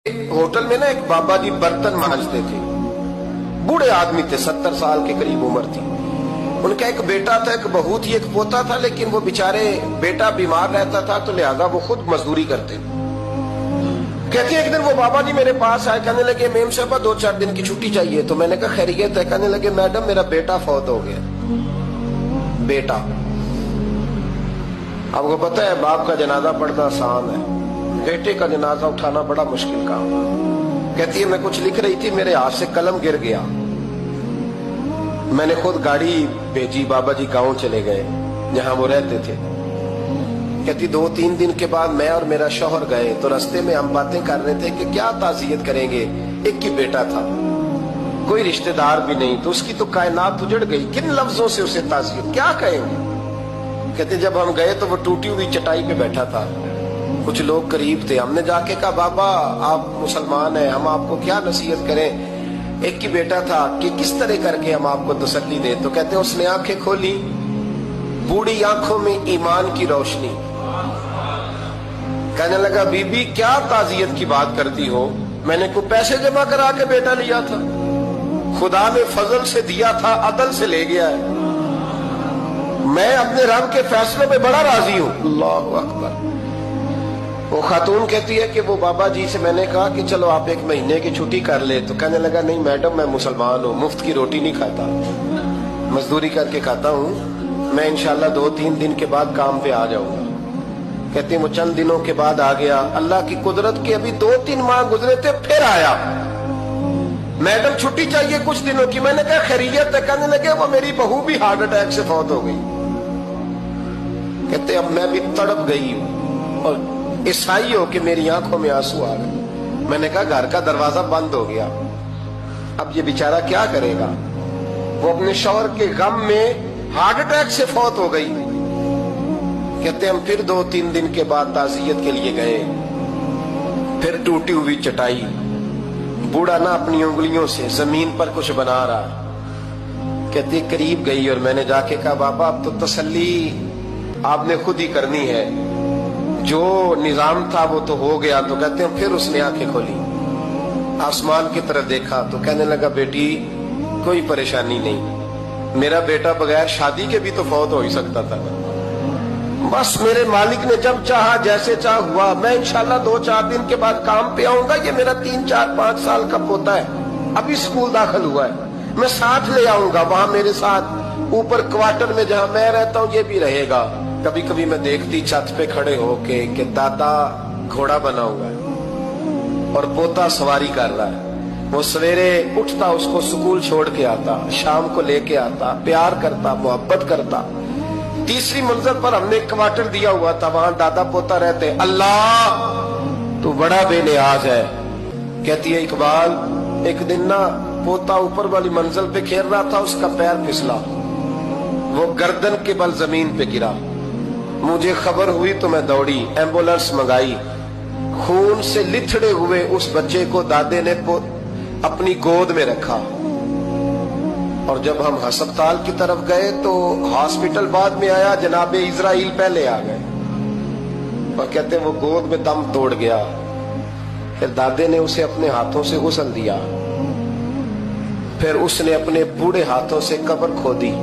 Hotel में ना एक बाबा जी बर्तन मांजते थे। बूढ़े आदमी थे, 70 साल के करीब उम्र थी। उनका एक बेटा था, एक बहू थी, एक पोता था, लेकिन वो बेचारे बेटा बीमार रहता था तो लिहाजा वो खुद मजदूरी करते। कहते एक दिन वो बाबा जी मेरे पास आए, कहने लगे मेम साहब 2-4 दिन की छुट्टी चाहिए। तो मैंने कहा खैरियत है? कहने लगे मैडम मेरा बेटा फौत हो गया। बेटा, आपको पता है बाप का जनाजा पढ़ना आसान है, बेटे का जनाजा उठाना बड़ा मुश्किल काम। कहती है मैं कुछ लिख रही थी, मेरे हाथ से कलम गिर गया। मैंने खुद गाड़ी भेजी, बाबा जी गांव चले गए जहां वो रहते थे। कहती 2-3 दिन के बाद मैं और मेरा शौहर गए तो रास्ते में हम बातें कर रहे थे कि क्या ताज़ियत करेंगे। एक ही बेटा था, कोई रिश्तेदार भी नहीं, तो उसकी तो कायनात उजड़ गई, किन लफ्जों से उसे ताज़ियत क्या कहेंगे। कहते जब हम गए तो वो टूटी हुई चटाई पे बैठा था, कुछ लोग करीब थे। हमने जाके कहा बाबा आप मुसलमान हैं, हम आपको क्या नसीहत करें, एक ही बेटा था, कि किस तरह करके हम आपको तसल्ली दें। तो कहते उसने आंखें खोली, बूढ़ी आंखों में ईमान की रोशनी। कहने लगा बीबी क्या ताज़ियत की बात करती हो, मैंने कोई पैसे जमा करा के बेटा लिया था, खुदा ने फजल से दिया था, अदल से ले गया है। मैं अपने रब के फैसलों में बड़ा राजी हूं। अल्लाहु अकबर। वो खातून कहती है कि वो बाबा जी से मैंने कहा कि चलो आप 1 महीने की छुट्टी कर ले। तो कहने लगा नहीं मैडम मैं मुसलमान हूँ, मुफ्त की रोटी नहीं खाता, मजदूरी करके खाता हूँ, मैं इंशाल्लाह 2-3 दिन के बाद काम पे आ जाऊंगा। कहती वो चंद दिनों के बाद आ गया। अल्लाह की कुदरत के अभी 2-3 माह गुजरे थे, फिर आया, मैडम छुट्टी चाहिए कुछ दिनों की। मैंने कहा खैरियत है? कहने लगे वो मेरी बहू भी हार्ट अटैक से फौत हो गई। कहते अब मैं भी तड़प गई हूं और ईसाई हो कि मेरी आंखों में आंसू आ गए। मैंने कहा घर का दरवाजा बंद हो गया, अब ये बेचारा क्या करेगा। वो अपने शौहर के गम में हार्ट अटैक से फौत हो गई। कहते हम फिर 2-3 दिन के बाद ताज़ियत के लिए गए, फिर टूटी हुई चटाई, बूढ़ा ना अपनी उंगलियों से जमीन पर कुछ बना रहा। कहते करीब गई और मैंने जाके कहा बाबा अब तो तसल्ली आपने खुद ही करनी है, जो निजाम था वो तो हो गया। तो कहते हैं फिर उसने आंखें खोली, आसमान की तरफ देखा तो कहने लगा बेटी कोई परेशानी नहीं, मेरा बेटा बगैर शादी के भी तो फौत हो ही सकता था, बस मेरे मालिक ने जब चाहा जैसे चाह हुआ। मैं इंशाल्लाह 2-4 दिन के बाद काम पे आऊंगा। ये मेरा 3-4-5 साल का पोता है, अभी स्कूल दाखिल हुआ है, मैं साथ ले आऊंगा, वहां मेरे साथ ऊपर क्वार्टर में जहां मैं रहता हूं ये भी रहेगा। कभी कभी मैं देखती छत पे खड़े होके कि दादा घोड़ा बना हुआ है और पोता सवारी कर रहा है। वो सवेरे उठता, उसको स्कूल छोड़ के आता, शाम को लेके आता, प्यार करता, मोहब्बत करता। तीसरी मंजिल पर हमने क्वार्टर दिया हुआ था, वहां दादा पोता रहते। अल्लाह तू बड़ा बेनियाज है। कहती है इकबाल एक दिन ना पोता ऊपर वाली मंजिल पे खेल रहा था, उसका पैर फिसला, वो गर्दन के बल जमीन पे गिरा। मुझे खबर हुई तो मैं दौड़ी, एम्बुलेंस मंगाई। खून से लिथड़े हुए उस बच्चे को दादे ने अपनी गोद में रखा और जब हम अस्पताल की तरफ गए तो हॉस्पिटल बाद में आया, जनाबे इजराइल पहले आ गए और कहते वो गोद में दम तोड़ गया। फिर दादे ने उसे अपने हाथों से गुस्ल दिया, फिर उसने अपने बूढ़े हाथों से कब्र खोदी।